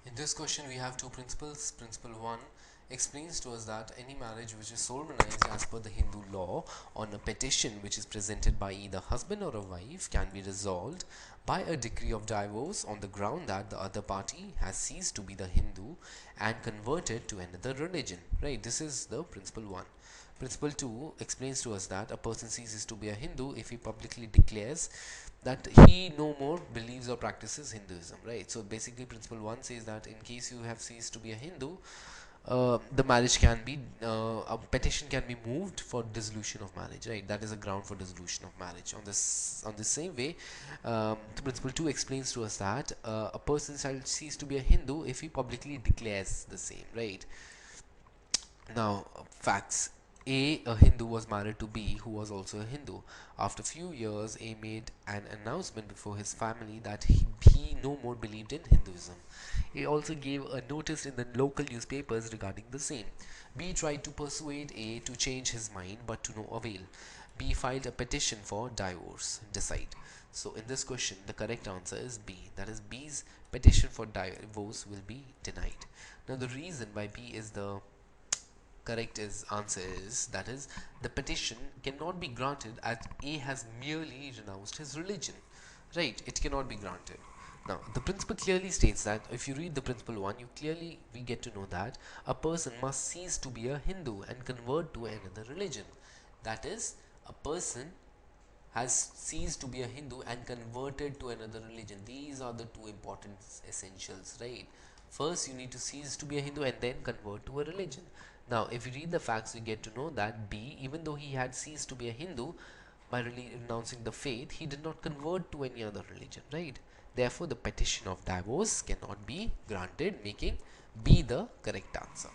In this question, we have two principles. Principle 1 explains to us that any marriage which is solemnized as per the Hindu law on a petition which is presented by either husband or a wife can be resolved by a decree of divorce on the ground that the other party has ceased to be the Hindu and converted to another religion. Right? This is the principle 1. Principle 2 explains to us that a person ceases to be a Hindu if he publicly declares that he no more believes or practices Hinduism, right? So basically, principle 1 says that in case you have ceased to be a Hindu, the marriage can be, a petition can be moved for dissolution of marriage, right? That is a ground for dissolution of marriage. On the same way, the principle 2 explains to us that a person shall cease to be a Hindu if he publicly declares the same, right? Now, facts. A Hindu was married to B, who was also a Hindu. After few years, A made an announcement before his family that he no more believed in Hinduism. He also gave a notice in the local newspapers regarding the same. B tried to persuade A to change his mind, but to no avail. B filed a petition for divorce. Decide. So, in this question, the correct answer is B. That is, B's petition for divorce will be denied. Now, the reason why B is the correct answer is, that is, the petition cannot be granted as A has merely renounced his religion, right? It cannot be granted. Now the principle clearly states that if you read the principle 1, we get to know that a person must cease to be a Hindu and convert to another religion. That is, a person has ceased to be a Hindu and converted to another religion. These are the two important essentials, right? First, you need to cease to be a Hindu and then convert to a religion. Now, if you read the facts, you get to know that B, even though he had ceased to be a Hindu by renouncing the faith, he did not convert to any other religion, right? Therefore, the petition of divorce cannot be granted, making B the correct answer.